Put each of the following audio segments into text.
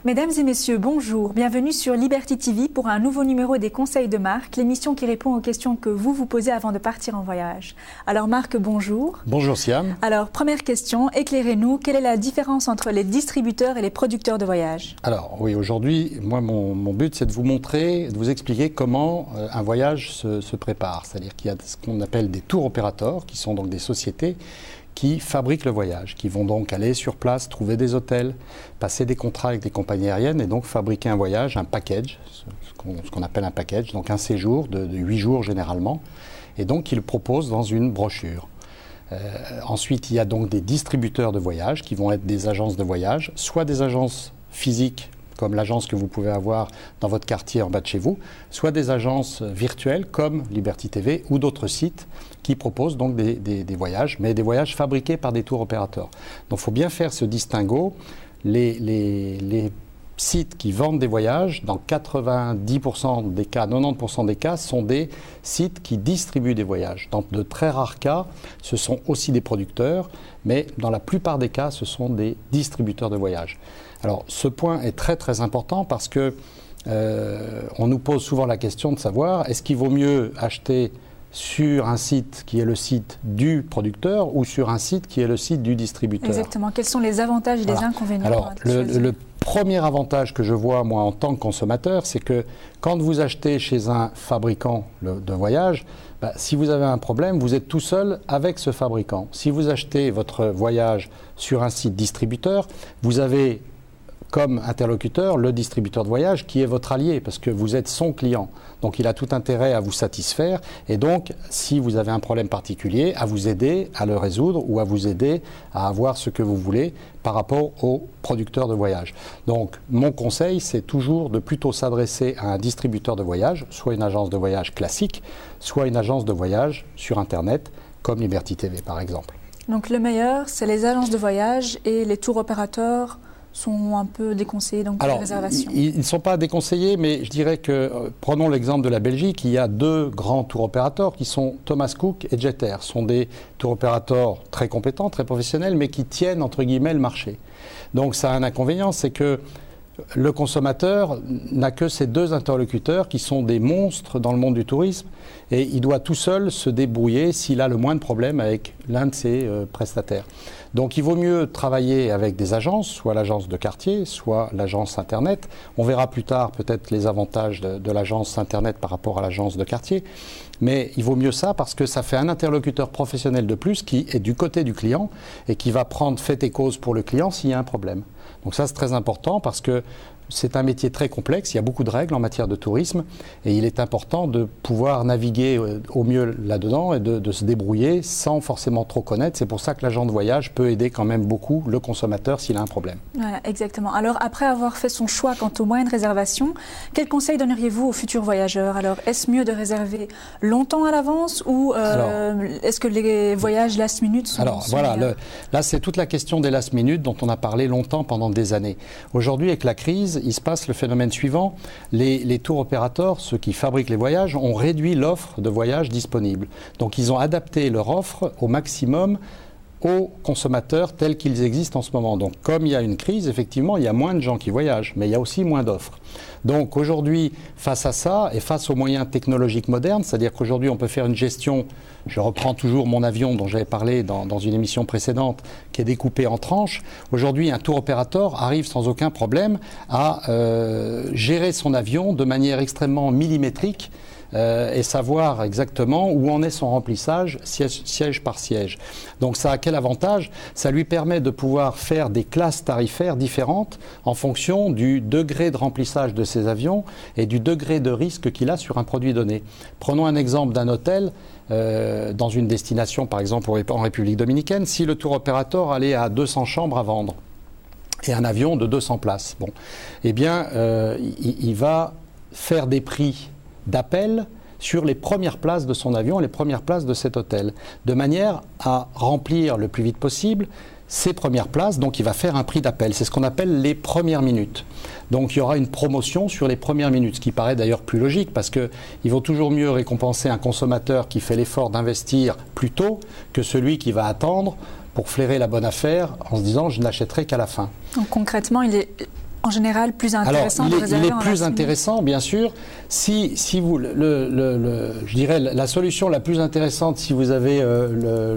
Mesdames et messieurs, bonjour. Bienvenue sur Liberty TV pour un nouveau numéro des Conseils de Marc, l'émission qui répond aux questions que vous posez avant de partir en voyage. Alors Marc, bonjour. Bonjour Siam. Alors première question, éclairez-nous, quelle est la différence entre les distributeurs et les producteurs de voyage? Alors oui, aujourd'hui, moi mon but c'est de vous montrer, de vous expliquer comment un voyage se prépare. C'est-à-dire qu'il y a ce qu'on appelle des tour opérateurs, qui sont donc des sociétés qui fabriquent le voyage, qui vont donc aller sur place, trouver des hôtels, passer des contrats avec des compagnies aériennes et donc fabriquer un voyage, un package, ce qu'on appelle un package, donc un séjour de 8 jours généralement, et donc ils le proposent dans une brochure. Ensuite, il y a donc des distributeurs de voyage qui vont être des agences de voyage, soit des agences physiques, comme l'agence que vous pouvez avoir dans votre quartier en bas de chez vous, soit des agences virtuelles comme Liberty TV ou d'autres sites qui proposent donc des voyages, mais des voyages fabriqués par des tour opérateurs. Donc il faut bien faire ce distinguo. Les sites qui vendent des voyages, dans 90% des cas, 90% des cas, sont des sites qui distribuent des voyages. Dans de très rares cas, ce sont aussi des producteurs, mais dans la plupart des cas, ce sont des distributeurs de voyages. Alors, ce point est très très important parce que on nous pose souvent la question de savoir est-ce qu'il vaut mieux acheter sur un site qui est le site du producteur ou sur un site qui est le site du distributeur. Exactement. Quels sont les avantages et les inconvénients? Alors, le premier avantage que je vois, moi, en tant que consommateur, c'est que quand vous achetez chez un fabricant de voyage, si vous avez un problème, vous êtes tout seul avec ce fabricant. Si vous achetez votre voyage sur un site distributeur, vous avez comme interlocuteur le distributeur de voyage qui est votre allié parce que vous êtes son client. Donc il a tout intérêt à vous satisfaire et donc si vous avez un problème particulier, à vous aider à le résoudre ou à vous aider à avoir ce que vous voulez par rapport au producteur de voyage. Donc mon conseil, c'est toujours de plutôt s'adresser à un distributeur de voyage, soit une agence de voyage classique, soit une agence de voyage sur Internet comme Liberty TV par exemple. Donc le meilleur, c'est les agences de voyage et les tours opérateurs sont un peu déconseillés donc pour les réservations. Ils ne sont pas déconseillés, mais je dirais que, prenons l'exemple de la Belgique, il y a deux grands tour opérateurs qui sont Thomas Cook et Jet-Air. Ce sont des tour opérateurs très compétents, très professionnels, mais qui tiennent, entre guillemets, le marché. Donc ça a un inconvénient, c'est que le consommateur n'a que ces deux interlocuteurs qui sont des monstres dans le monde du tourisme et il doit tout seul se débrouiller s'il a le moins de problèmes avec l'un de ses prestataires. Donc il vaut mieux travailler avec des agences, soit l'agence de quartier, soit l'agence Internet. On verra plus tard peut-être les avantages de l'agence Internet par rapport à l'agence de quartier. Mais il vaut mieux ça parce que ça fait un interlocuteur professionnel de plus qui est du côté du client et qui va prendre fait et cause pour le client s'il y a un problème. Donc ça c'est très important parce que c'est un métier très complexe, il y a beaucoup de règles en matière de tourisme et il est important de pouvoir naviguer au mieux là-dedans et de se débrouiller sans forcément trop connaître. C'est pour ça que l'agent de voyage peut aider quand même beaucoup le consommateur s'il a un problème. Voilà, exactement. Alors après avoir fait son choix quant aux moyens de réservation, quels conseils donneriez-vous aux futurs voyageurs? Alors est-ce mieux de réserver longtemps à l'avance ou est-ce que les voyages last minute sont voilà, là c'est toute la question des last minute dont on a parlé longtemps pendant des années. Aujourd'hui avec la crise, il se passe le phénomène suivant, les tour opérateurs, ceux qui fabriquent les voyages, ont réduit l'offre de voyages disponible. Donc ils ont adapté leur offre au maximum aux consommateurs tels qu'ils existent en ce moment. Donc comme il y a une crise, effectivement, il y a moins de gens qui voyagent, mais il y a aussi moins d'offres. Donc aujourd'hui, face à ça et face aux moyens technologiques modernes, c'est-à-dire qu'aujourd'hui on peut faire une gestion, je reprends toujours mon avion dont j'avais parlé dans une émission précédente, qui est découpé en tranches. Aujourd'hui, un tour opérateur arrive sans aucun problème à gérer son avion de manière extrêmement millimétrique et savoir exactement où en est son remplissage siège par siège. Donc ça a quel avantage? Ça lui permet de pouvoir faire des classes tarifaires différentes en fonction du degré de remplissage de ses avions et du degré de risque qu'il a sur un produit donné. Prenons un exemple d'un hôtel dans une destination, par exemple en République dominicaine, si le tour opérateur allait à 200 chambres à vendre et un avion de 200 places, eh bien il va faire des prix d'appel sur les premières places de son avion, les premières places de cet hôtel, de manière à remplir le plus vite possible, ses premières places, donc il va faire un prix d'appel. C'est ce qu'on appelle les premières minutes. Donc il y aura une promotion sur les premières minutes, ce qui paraît d'ailleurs plus logique parce qu'il vaut toujours mieux récompenser un consommateur qui fait l'effort d'investir plus tôt que celui qui va attendre pour flairer la bonne affaire en se disant je n'achèterai qu'à la fin. Donc concrètement, il est en général plus intéressant de réserver. Il est plus intéressant, bien sûr. Si vous, je dirais la solution la plus intéressante, si vous avez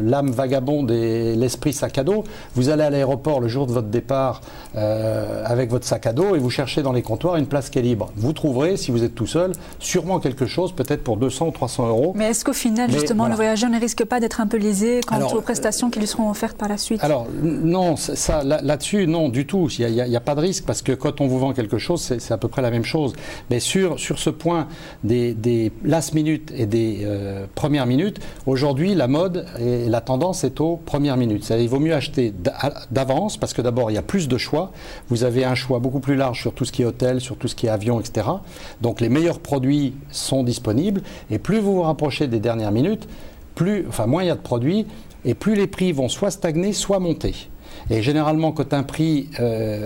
l'âme vagabonde et l'esprit sac à dos, vous allez à l'aéroport le jour de votre départ avec votre sac à dos et vous cherchez dans les comptoirs une place qui est libre. Vous trouverez, si vous êtes tout seul, sûrement quelque chose, peut-être pour 200 ou 300 euros. Mais est-ce qu'au final, justement, le voyageur ne risque pas d'être un peu lésé quant aux prestations qui lui seront offertes par la suite? Alors, non, là-dessus, non, du tout. Il n'y a pas de risque parce que quand on vous vend quelque chose, c'est à peu près la même chose. Mais sur ce point des last minutes et des premières minutes, aujourd'hui, la mode et la tendance est aux premières minutes. Il vaut mieux acheter d'avance parce que d'abord, il y a plus de choix. Vous avez un choix beaucoup plus large sur tout ce qui est hôtel, sur tout ce qui est avion, etc. Donc, les meilleurs produits sont disponibles. Et plus vous vous rapprochez des dernières minutes, moins il y a de produits et plus les prix vont soit stagner, soit monter. Et généralement, quand un prix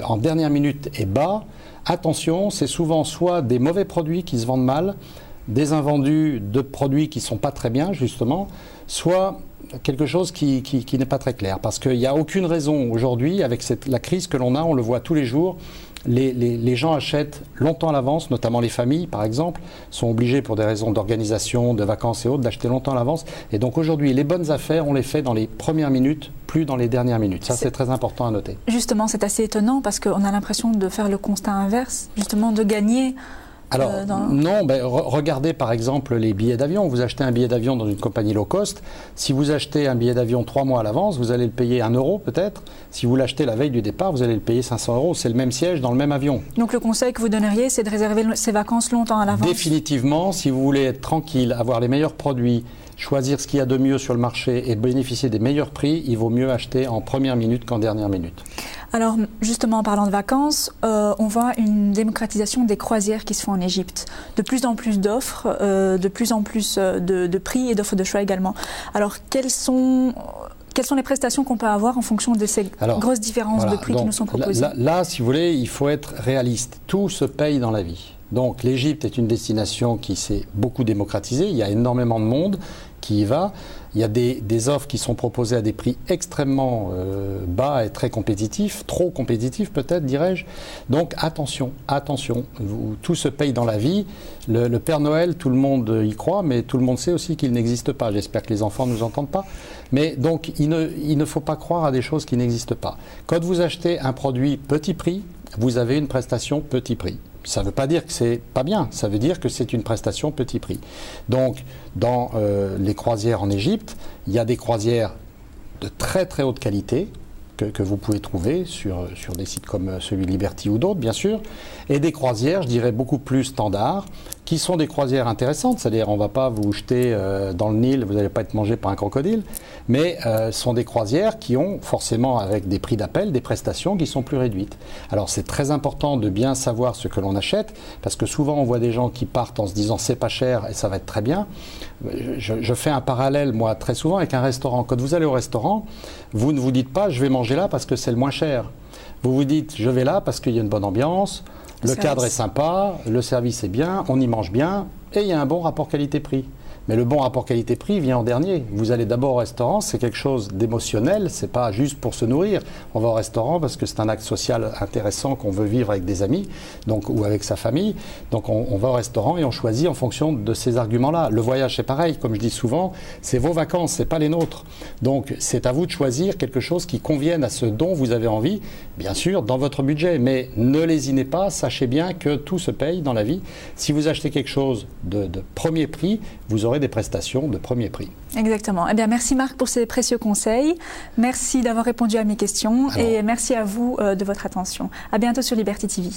en dernière minute est bas, attention, c'est souvent soit des mauvais produits qui se vendent mal, des invendus de produits qui ne sont pas très bien, justement, soit quelque chose qui n'est pas très clair. Parce qu'il n'y a aucune raison aujourd'hui, avec la crise que l'on a, on le voit tous les jours, les gens achètent longtemps à l'avance, notamment les familles par exemple, sont obligés pour des raisons d'organisation, de vacances et autres, d'acheter longtemps à l'avance. Et donc aujourd'hui, les bonnes affaires, on les fait dans les premières minutes, plus dans les dernières minutes. Ça, c'est très important à noter. Justement, c'est assez étonnant parce qu'on a l'impression de faire le constat inverse, justement de gagner. Alors, non, regardez par exemple les billets d'avion. Vous achetez un billet d'avion dans une compagnie low cost. Si vous achetez un billet d'avion 3 mois à l'avance, vous allez le payer 1 euro peut-être. Si vous l'achetez la veille du départ, vous allez le payer 500 euros. C'est le même siège dans le même avion. Donc le conseil que vous donneriez, c'est de réserver ses vacances longtemps à l'avance? Définitivement, si vous voulez être tranquille, avoir les meilleurs produits, choisir ce qu'il y a de mieux sur le marché et bénéficier des meilleurs prix, il vaut mieux acheter en première minute qu'en dernière minute. Alors justement, en parlant de vacances, on voit une démocratisation des croisières qui se font en Égypte. De plus en plus d'offres, de plus en plus de prix et d'offres de choix également. Alors quelles sont les prestations qu'on peut avoir en fonction de ces grosses différences de prix qui nous sont proposées? Là, si vous voulez, il faut être réaliste. Tout se paye dans la vie. Donc l'Égypte est une destination qui s'est beaucoup démocratisée. Il y a énormément de monde qui y va. Il y a des offres qui sont proposées à des prix extrêmement bas et très compétitifs, trop compétitifs peut-être, dirais-je. Donc attention, tout se paye dans la vie. Le Père Noël, tout le monde y croit, mais tout le monde sait aussi qu'il n'existe pas. J'espère que les enfants ne nous entendent pas. Mais donc il ne faut pas croire à des choses qui n'existent pas. Quand vous achetez un produit petit prix, vous avez une prestation petit prix. Ça ne veut pas dire que c'est pas bien, ça veut dire que c'est une prestation petit prix. Donc, dans les croisières en Égypte, il y a des croisières de très très haute qualité que vous pouvez trouver sur des sites comme celui Liberty ou d'autres, bien sûr, et des croisières, je dirais, beaucoup plus standards, qui sont des croisières intéressantes, c'est-à-dire on ne va pas vous jeter dans le Nil, vous n'allez pas être mangé par un crocodile, mais sont des croisières qui ont forcément, avec des prix d'appel, des prestations qui sont plus réduites. Alors c'est très important de bien savoir ce que l'on achète, parce que souvent on voit des gens qui partent en se disant c'est pas cher et ça va être très bien. Je fais un parallèle, moi, très souvent avec un restaurant. Quand vous allez au restaurant, vous ne vous dites pas je vais manger là parce que c'est le moins cher. Vous vous dites je vais là parce qu'il y a une bonne ambiance, le cadre est sympa, le service est bien, on y mange bien et il y a un bon rapport qualité-prix. Mais le bon rapport qualité-prix vient en dernier. Vous allez d'abord au restaurant, c'est quelque chose d'émotionnel, c'est pas juste pour se nourrir. On va au restaurant parce que c'est un acte social intéressant qu'on veut vivre avec des amis, donc, ou avec sa famille. Donc on va au restaurant et on choisit en fonction de ces arguments-là. Le voyage c'est pareil, comme je dis souvent, c'est vos vacances, c'est pas les nôtres. Donc c'est à vous de choisir quelque chose qui convienne à ce dont vous avez envie, bien sûr, dans votre budget. Mais ne lésinez pas, sachez bien que tout se paye dans la vie. Si vous achetez quelque chose de premier prix, vous aurez des prestations de premier prix. Exactement. Eh bien, merci Marc pour ces précieux conseils. Merci d'avoir répondu à mes questions et merci à vous de votre attention. À bientôt sur Liberty TV.